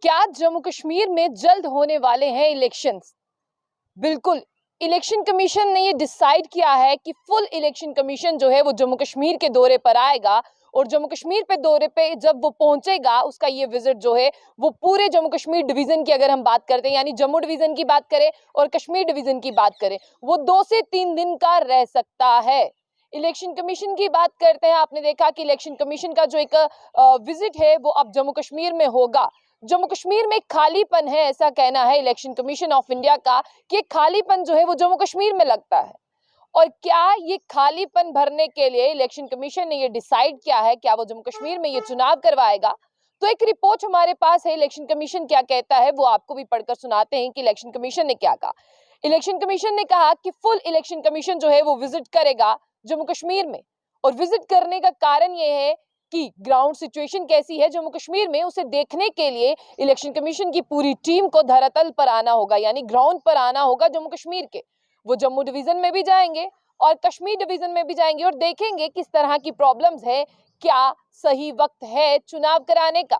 क्या जम्मू कश्मीर में जल्द होने वाले हैं इलेक्शंस? बिल्कुल। इलेक्शन कमीशन ने ये डिसाइड किया है कि फुल इलेक्शन कमीशन जो है वो जम्मू कश्मीर के दौरे पर आएगा और जम्मू कश्मीर पे दौरे पे जब वो पहुंचेगा उसका ये विजिट जो है वो पूरे जम्मू कश्मीर डिवीजन की अगर हम बात करते हैं यानी जम्मू डिवीजन की बात करें और कश्मीर डिवीजन की बात करें वो 2 से 3 दिन का रह सकता है। इलेक्शन कमीशन की बात करते हैं, आपने देखा कि इलेक्शन कमीशन का जो एक विजिट है वो अब जम्मू कश्मीर में होगा। जम्मू कश्मीर में खालीपन है, ऐसा कहना है इलेक्शन कमीशन ऑफ इंडिया का कि खालीपन जो है वो जम्मू कश्मीर में लगता है। और क्या ये खालीपन भरने के लिए इलेक्शन कमीशन ने ये डिसाइड किया है, क्या वो जम्मू कश्मीर में ये चुनाव करवाएगा? तो एक रिपोर्ट हमारे पास है, इलेक्शन कमीशन क्या कहता है वो आपको भी पढ़कर सुनाते हैं कि इलेक्शन कमीशन ने क्या कहा। इलेक्शन कमीशन ने कहा कि फुल इलेक्शन कमीशन जो है वो विजिट करेगा जम्मू कश्मीर में और विजिट करने का कारण ये है कि ग्राउंड सिचुएशन कैसी है जम्मू कश्मीर में उसे देखने के लिए इलेक्शन कमीशन की पूरी टीम को धरातल पर आना होगा, यानी ग्राउंड पर आना होगा जम्मू कश्मीर के। वो जम्मू डिवीजन में भी जाएंगे और कश्मीर डिवीजन में भी जाएंगे और देखेंगे किस तरह की प्रॉब्लम्स है, क्या सही वक्त है चुनाव कराने का।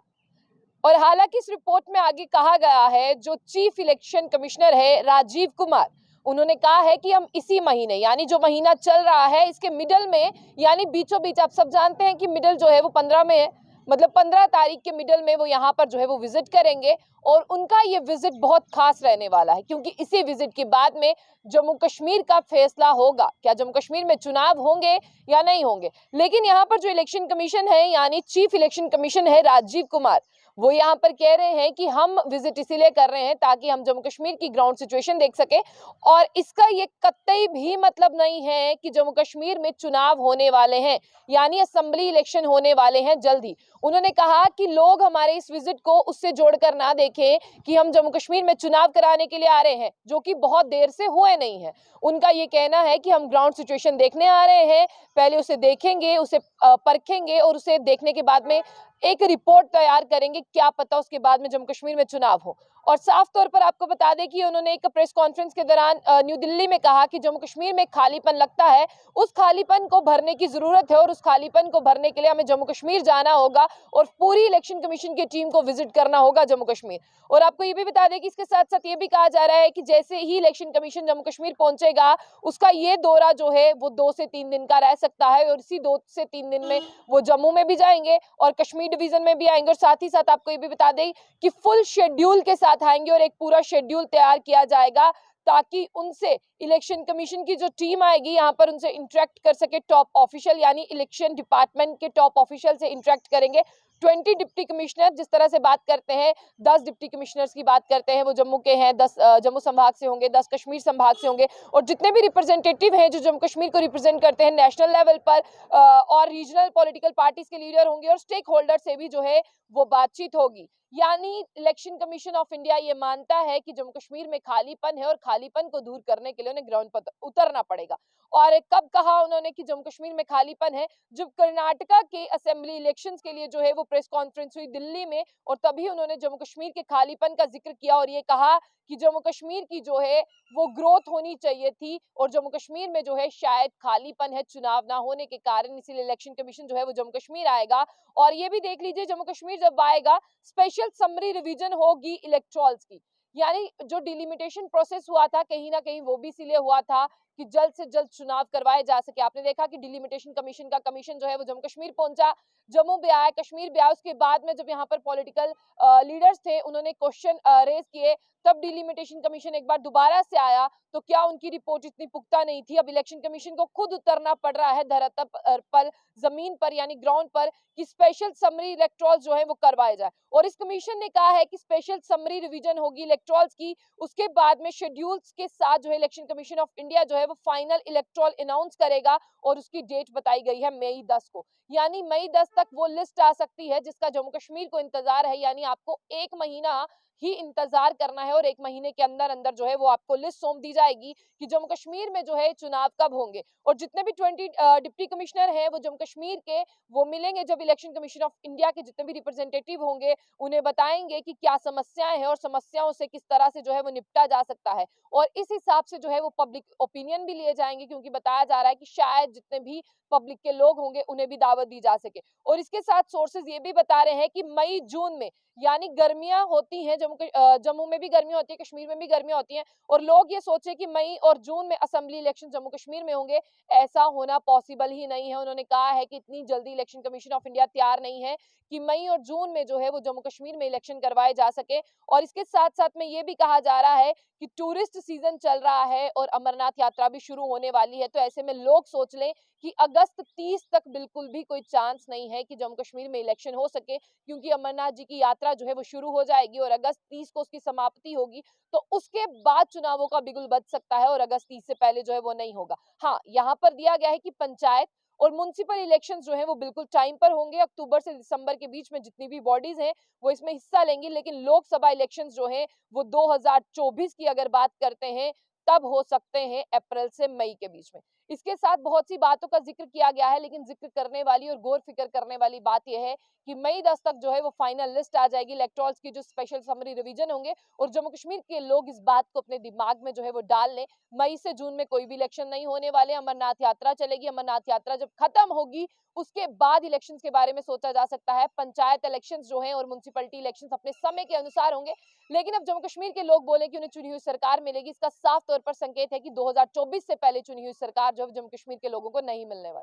और हालांकि इस रिपोर्ट में आगे कहा गया है, जो चीफ इलेक्शन कमिश्नर है राजीव कुमार, उन्होंने कहा है कि हम इसी महीने यानी जो महीना चल रहा है इसके मिडल में यानी बीचों बीच, आप सब जानते हैं कि मिडल जो है वो 15 में है, मतलब 15 तारीख के मिडल में वो यहाँ पर जो है वो विजिट करेंगे। और उनका ये विजिट बहुत खास रहने वाला है क्योंकि इसी विजिट के बाद में जम्मू कश्मीर का फैसला होगा, क्या जम्मू कश्मीर में चुनाव होंगे या नहीं होंगे। लेकिन यहाँ पर जो इलेक्शन कमीशन है यानी चीफ इलेक्शन कमीशन है राजीव कुमार, वो यहाँ पर कह रहे हैं कि हम विजिट इसीलिए कर रहे हैं ताकि हम जम्मू कश्मीर की ग्राउंड सिचुएशन देख सके। और इसका ये कतई भी मतलब नहीं है कि जम्मू कश्मीर में चुनाव होने वाले हैं, यानी असेंबली इलेक्शन होने वाले हैं जल्द ही। उन्होंने कहा कि लोग हमारे इस विजिट को उससे जोड़कर ना देखें कि हम जम्मू कश्मीर में चुनाव कराने के लिए आ रहे हैं, जो कि बहुत देर से हुए नहीं है। उनका ये कहना है कि हम ग्राउंड सिचुएशन देखने आ रहे हैं, पहले उसे देखेंगे, उसे परखेंगे और उसे देखने के बाद में एक रिपोर्ट तैयार करेंगे, क्या पता उसके बाद में जम्मू कश्मीर में चुनाव हो। और साफ तौर पर आपको बता दें कि उन्होंने एक प्रेस कॉन्फ्रेंस के दौरान न्यू दिल्ली में कहा कि जम्मू कश्मीर में खालीपन लगता है, उस खालीपन को भरने की जरूरत है और उस खालीपन को भरने के लिए हमें जम्मू कश्मीर जाना होगा और पूरी इलेक्शन कमीशन की टीम को विजिट करना होगा जम्मू कश्मीर। और आपको ये भी बता दें कि इसके साथ साथ ये भी कहा जा रहा है कि जैसे ही इलेक्शन कमीशन जम्मू कश्मीर पहुंचेगा उसका ये दौरा जो है वो 2 से 3 दिन का रह सकता है और इसी 2 से 3 दिन में वो जम्मू में भी जाएंगे और कश्मीर डिवीजन में भी आएंगे। और साथ ही साथ आपको ये भी बता दें कि फुल शेड्यूल के साथ आएंगे और एक पूरा शेड्यूल तैयार किया जाएगा ताकि उनसे इलेक्शन कमीशन की जो टीम आएगी यहाँ पर उनसे इंटरेक्ट कर सके टॉप ऑफिशियल, यानी इलेक्शन डिपार्टमेंट के टॉप ऑफिशियल से इंटरेक्ट करेंगे। 20 डिप्टी कमिश्नर जिस तरह से बात करते हैं, 10 डिप्टी कमिश्नर्स की बात करते हैं वो जम्मू के हैं, 10 जम्मू संभाग से होंगे, 10 कश्मीर संभाग से होंगे और जितने भी रिप्रेजेंटेटिव हैं जो जम्मू कश्मीर को रिप्रेजेंट करते हैं नेशनल लेवल पर और रीजनल पॉलिटिकल पार्टीज के लीडर होंगे और स्टेक होल्डर से भी जो है वो बातचीत होगी। यानी इलेक्शन कमीशन ऑफ इंडिया ये मानता है कि जम्मू कश्मीर में खालीपन है और खालीपन को दूर करने के लिए उन्हें ग्राउंड पर उतरना पड़ेगा। और कब कहा उन्होंने कि जम्मू कश्मीर में खालीपन है? जब कर्नाटका के असेंबली इलेक्शंस के लिए जो है वो प्रेस कॉन्फ्रेंस हुई दिल्ली में और तभी उन्होंने जम्मू कश्मीर के खालीपन का जिक्र किया और ये कहा कि जम्मू कश्मीर की जो है वो ग्रोथ होनी चाहिए थी और जम्मू कश्मीर में जो है शायद खालीपन है चुनाव ना होने के कारण, इसीलिए इलेक्शन कमीशन जो है वो जम्मू कश्मीर आएगा। और ये भी देख लीजिए जम्मू कश्मीर जब आएगा स्पेशल समरी रिवीजन होगी इलेक्टोरल्स की, यानी जो डिलिमिटेशन प्रोसेस हुआ था कहीं ना कहीं वो भी इसीलिए हुआ था कि जल्द से जल्द चुनाव करवाए जा सके। आपने देखा कि डिलिमिटेशन कमीशन का कमीशन जो है वो जम्मू कश्मीर पहुंचा, जम्मू भी आया, कश्मीर भी आया, उसके बाद में जब यहाँ पर पॉलिटिकल लीडर्स थे उन्होंने क्वेश्चन रेज किए, तब डिलिमिटेशन कमीशन एक बार दोबारा से आया। तो क्या उनकी रिपोर्ट इतनी पुख्ता नहीं थी? अब इलेक्शन कमीशन को खुद उतरना पड़ रहा है धरातल पर, जमीन पर यानी ग्राउंड पर, कि स्पेशल समरी इलेक्टोरल्स जो है वो करवाए जाए। और इस कमीशन ने कहा है कि स्पेशल समरी रिवीजन होगी इलेक्टोरल्स की, उसके बाद में शेड्यूल्स के साथ जो है इलेक्शन कमीशन ऑफ इंडिया जो है वो फाइनल इलेक्टोरल अनाउंस करेगा और उसकी डेट बताई गई है मई 10 को, यानी मई 10 तक वो लिस्ट आ सकती है जिसका जम्मू कश्मीर को इंतजार है। यानी आपको 1 महीना ही इंतजार करना है और 1 महीने के अंदर अंदर जो है वो आपको लिस्ट सौंप दी जाएगी कि जम्मू कश्मीर में जो है चुनाव कब होंगे। और जितने भी 20 डिप्टी कमिश्नर हैं वो जम्मू कश्मीर के वो मिलेंगे, जब इलेक्शन कमीशन ऑफ इंडिया के जितने भी रिप्रेजेंटेटिव होंगे उन्हें बताएंगे कि क्या समस्याएं हैं और समस्याओं से किस तरह से जो है वो निपटा जा सकता है। और इस हिसाब से जो है वो पब्लिक ओपिनियन भी लिए जाएंगे क्योंकि बताया जा रहा है कि शायद जितने भी पब्लिक के लोग होंगे उन्हें भी दावत दी जा सके। और इसके साथ सोर्सेज ये भी बता रहे हैं कि मई जून में यानी गर्मियां होती हैं, जम्मू में भी गर्मियां होती है, कश्मीर में भी गर्मियां होती हैं, और लोग ये सोचे कि मई और जून में असेंबली इलेक्शन जम्मू कश्मीर में होंगे, ऐसा होना पॉसिबल ही नहीं है। उन्होंने कहा है कि इतनी जल्दी इलेक्शन कमीशन ऑफ इंडिया तैयार नहीं है कि मई और जून में जो है वो जम्मू कश्मीर में इलेक्शन करवाए जा सके। और इसके साथ साथ में ये भी कहा जा रहा है कि टूरिस्ट सीजन चल रहा है और अमरनाथ यात्रा भी शुरू होने वाली है, तो ऐसे में लोग सोच लें कि अगस्त 30 तक बिल्कुल भी कोई चांस नहीं है कि जम्मू कश्मीर में इलेक्शन हो सके, क्योंकि अमरनाथ जी की यात्रा जो है वो शुरू हो जाएगी और अगस्त 30 को उसकी समाप्ति होगी। तो उसके बाद चुनावों का बिगुल बज सकता है और अगस्त 30 से पहले जो है वो नहीं होगा। हाँ, यहाँ पर दिया गया है कि पंचायत और म्युनिसिपल इलेक्शंस जो हैं वो बिल्कुल टाइम पर होंगे। अक्टूबर से दिसंबर के बीच में जितनी भी बॉडीज हैं वो इसमें हिस्सा लेंगी, लेकिन लोकसभा इलेक्शंस जो हैं वो 2024 की अगर बात करते हैं तब हो सकते हैं अप्रैल से मई के बीच में। इसके साथ बहुत सी बातों का जिक्र किया गया है, लेकिन जिक्र करने वाली और गौर फिक्र करने वाली बात यह है कि मई 10 तक जो है वो फाइनल लिस्ट आ जाएगी, इलेक्टोरल्स की जो स्पेशल समरी रिवीजन होंगे, और जम्मू कश्मीर के लोग इस बात को अपने दिमाग में जो है वो डाल लें। मई से जून में कोई भी इलेक्शन नहीं होने वाले, अमरनाथ यात्रा चलेगी। अमरनाथ यात्रा जब खत्म होगी उसके बाद इलेक्शंस के बारे में सोचा जा सकता है। पंचायत इलेक्शंस जो हैं और म्युनिसिपैलिटी इलेक्शंस अपने समय के अनुसार होंगे। लेकिन अब जम्मू कश्मीर के लोग बोले कि उन्हें चुनी हुई सरकार मिलेगी, इसका साफ तौर पर संकेत है कि 2024 से पहले चुनी हुई सरकार जो है जम्मू कश्मीर के लोगों को नहीं मिलने वाली।